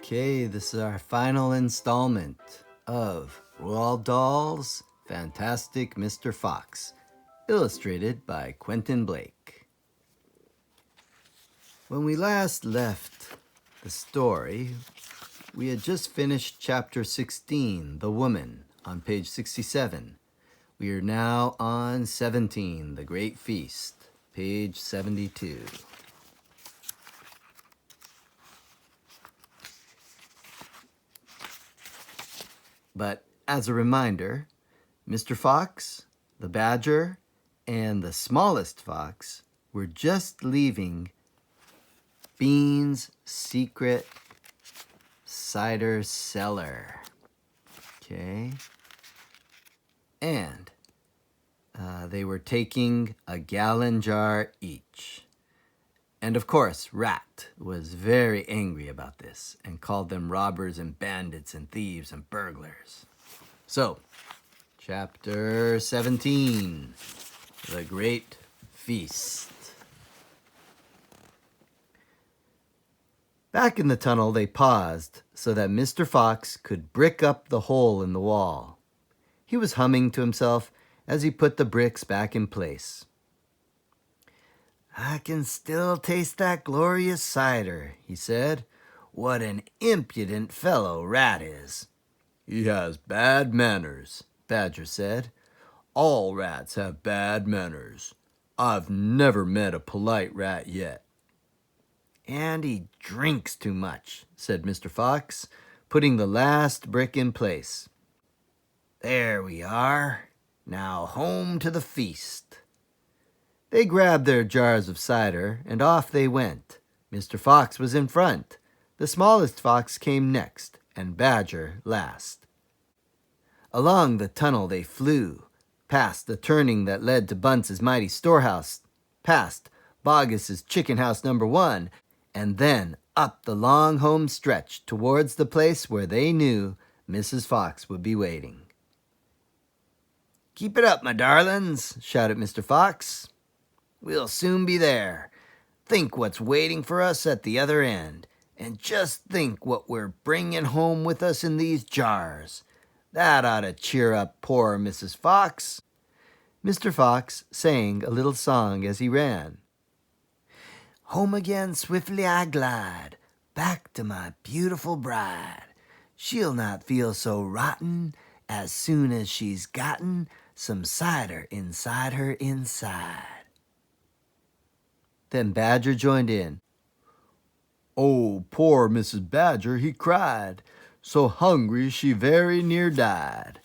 Okay, this is our final installment of Roald Dahl's Fantastic Mr. Fox, illustrated by Quentin Blake. When we last left the story, we had just finished chapter 16, The Woman, on page 67. We are now on 17, The Great Feast, page 72. But as a reminder, Mr. Fox, the badger, and the smallest fox were just leaving Bean's secret cider cellar. Okay? And they were taking a gallon jar each. And of course, Rat was very angry about this and called them robbers and bandits and thieves and burglars. So, chapter 17, The Great Feast. Back in the tunnel, they paused so that Mr. Fox could brick up the hole in the wall. He was humming to himself as he put the bricks back in place. "I can still taste that glorious cider," he said. "What an impudent fellow Rat is." "He has bad manners," Badger said. "All rats have bad manners. I've never met a polite rat yet." "And he drinks too much," said Mr. Fox, putting the last brick in place. "There we are. Now home to the feast." They grabbed their jars of cider, and off they went. Mr. Fox was in front. The smallest fox came next, and Badger last. Along the tunnel they flew, past the turning that led to Bunce's mighty storehouse, past Boggis's chicken house number 1, and then up the long home stretch towards the place where they knew Mrs. Fox would be waiting. "Keep it up, my darlings," shouted Mr. Fox. "We'll soon be there. Think what's waiting for us at the other end, and just think what we're bringing home with us in these jars. That ought to cheer up poor Mrs. Fox." Mr. Fox sang a little song as he ran. "Home again swiftly I glide, back to my beautiful bride. She'll not feel so rotten as soon as she's gotten some cider inside her inside." Then Badger joined in. "Oh, poor Mrs. Badger," he cried, "so hungry she very near died.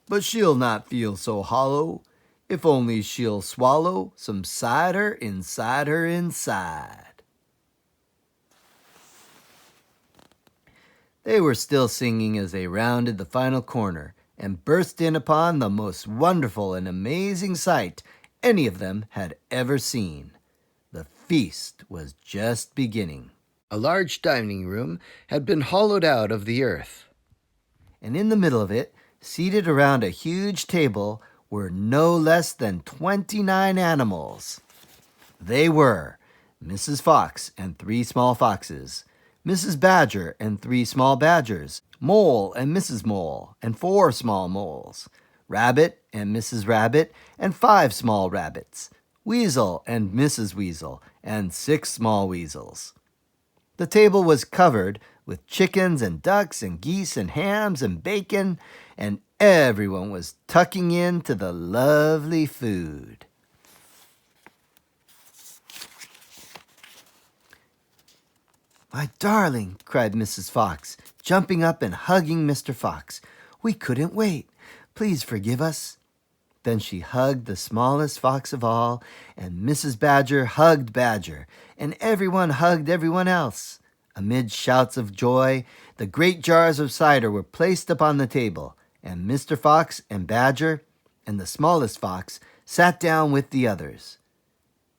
But she'll not feel so hollow, if only she'll swallow some cider inside her inside." They were still singing as they rounded the final corner and burst in upon the most wonderful and amazing sight any of them had ever seen. The feast was just beginning. A large dining room had been hollowed out of the earth, and in the middle of it, seated around a huge table, were no less than 29 animals. They were Mrs. Fox and 3 small foxes, Mrs. Badger and 3 small badgers, Mole and Mrs. Mole and 4 small moles, Rabbit and Mrs. Rabbit and 5 small rabbits, Weasel and Mrs. Weasel and 6 small weasels. The table was covered with chickens and ducks and geese and hams and bacon, and everyone was tucking into the lovely food. "My darling," cried Mrs. Fox, jumping up and hugging Mr. Fox. "We couldn't wait. Please forgive us." Then she hugged the smallest fox of all, and Mrs. Badger hugged Badger, and everyone hugged everyone else. Amid shouts of joy, the great jars of cider were placed upon the table, and Mr. Fox and Badger and the smallest fox sat down with the others.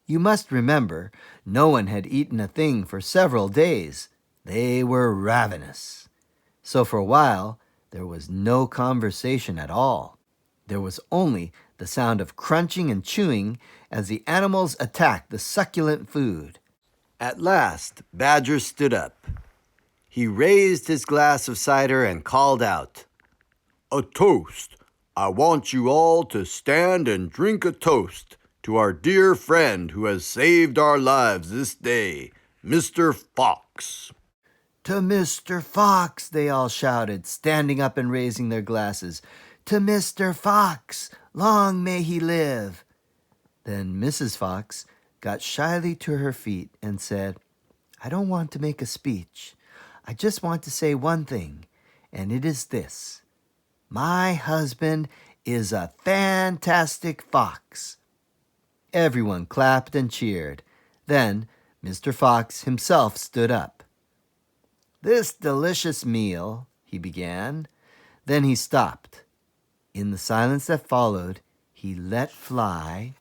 You must remember, no one had eaten a thing for several days. They were ravenous. So for a while, there was no conversation at all. There was only the sound of crunching and chewing as the animals attacked the succulent food. At last, Badger stood up. He raised his glass of cider and called out, "A toast! I want you all to stand and drink a toast to our dear friend who has saved our lives this day, Mr. Fox." "To Mr. Fox," they all shouted, standing up and raising their glasses. "To Mr. Fox, long may he live." Then Mrs. Fox got shyly to her feet and said, "I don't want to make a speech. I just want to say one thing, and it is this. My husband is a fantastic fox." Everyone clapped and cheered. Then Mr. Fox himself stood up. "This delicious meal," he began. Then he stopped. In the silence that followed, he let fly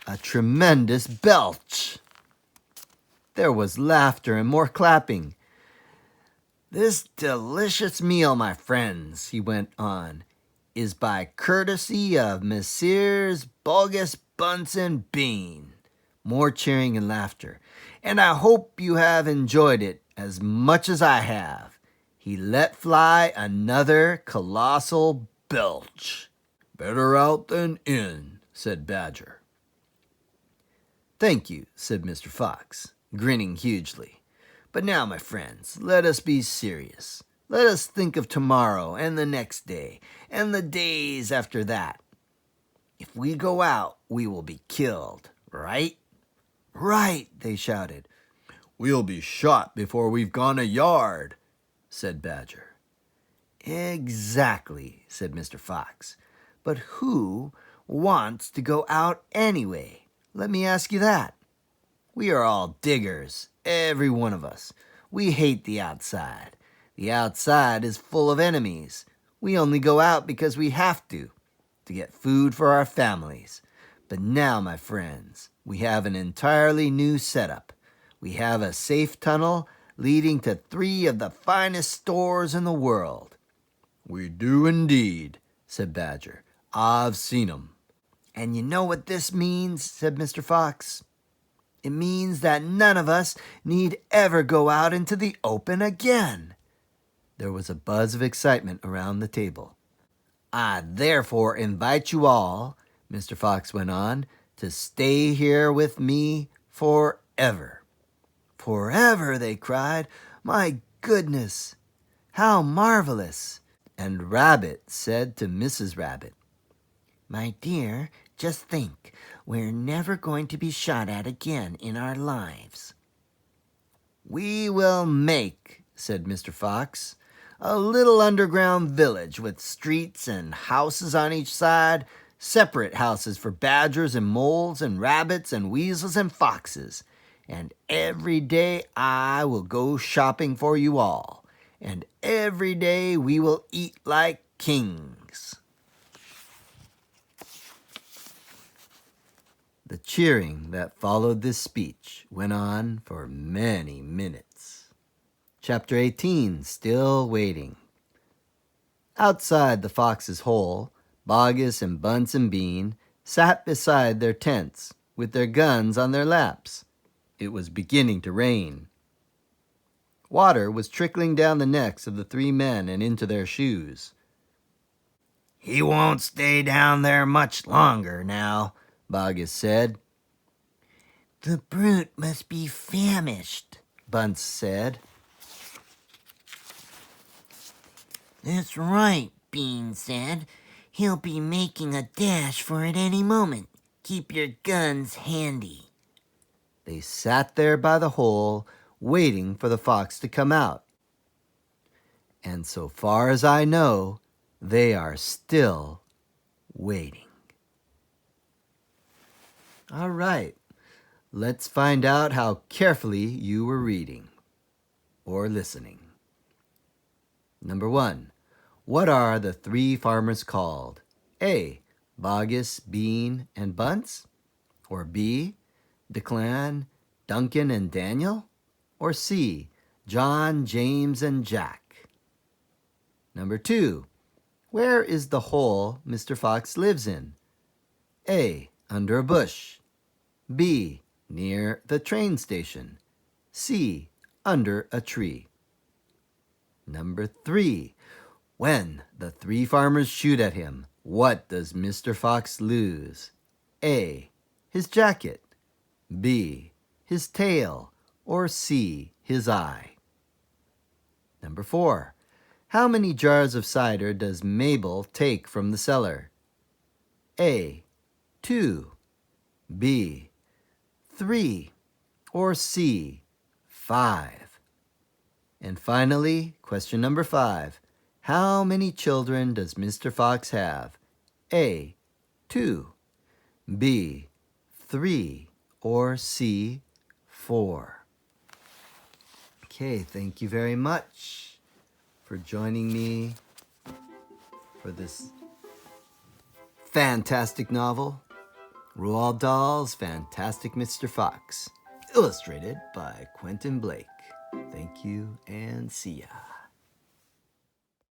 a tremendous belch. There was laughter and more clapping. "This delicious meal, my friends," he went on, "is by courtesy of Messrs. Bogus, Bunsen, Bean." More cheering and laughter. "And I hope you have enjoyed it as much as I have." He let fly another colossal belch. "Better out than in," said Badger. "Thank you," said Mr. Fox, grinning hugely. "But now, my friends, let us be serious. Let us think of tomorrow and the next day and the days after that. If we go out, we will be killed, right?" "Right," they shouted. "We'll be shot before we've gone a yard," said Badger. "Exactly," said Mr. Fox. "But who wants to go out anyway? Let me ask you that. We are all diggers, every one of us. We hate the outside. The outside is full of enemies. We only go out because we have to get food for our families. But now, my friends, we have an entirely new setup. We have a safe tunnel leading to 3 of the finest stores in the world." "We do indeed," said Badger. "I've seen 'em." "And you know what this means?" said Mr. Fox. "It means that none of us need ever go out into the open again." There was a buzz of excitement around the table. "I therefore invite you all," Mr. Fox went on, "to stay here with me forever." "Forever!" they cried. "My goodness! How marvelous!" And Rabbit said to Mrs. Rabbit, "My dear, just think, we're never going to be shot at again in our lives." "We will make," said Mr. Fox, "a little underground village with streets and houses on each side, separate houses for badgers and moles and rabbits and weasels and foxes. And every day I will go shopping for you all, and every day we will eat like kings." The cheering that followed this speech went on for many minutes. Chapter 18, Still Waiting. Outside the fox's hole, Bogus and Bunsen Bean sat beside their tents with their guns on their laps. It was beginning to rain. Water was trickling down the necks of the 3 men and into their shoes. "He won't stay down there much longer now," Bogus said. "The brute must be famished," Bunce said. "That's right," Bean said. "He'll be making a dash for it any moment. Keep your guns handy." They sat there by the hole, waiting for the fox to come out. And so far as I know, they are still waiting. All right, let's find out how carefully you were reading or listening. Number 1, what are the 3 farmers called? A, Bogus, Bean, and Bunce? Or B, Declan, Duncan, and Daniel? Or C, John, James, and Jack? Number 2, where is the hole Mr. Fox lives in? A, under a bush. B, near the train station. C, under a tree. Number 3. When the 3 farmers shoot at him, what does Mr. Fox lose? A. His jacket, B. his tail, or C. his eye? Number 4. How many jars of cider does Mabel take from the cellar? A. 2, B. 3, or C. 5? And finally, question number 5. How many children does Mr. Fox have? A. 2, B. 3, or C. 4? Okay, thank you very much for joining me for this fantastic novel, Roald Dahl's Fantastic Mr. Fox, illustrated by Quentin Blake. Thank you and see ya.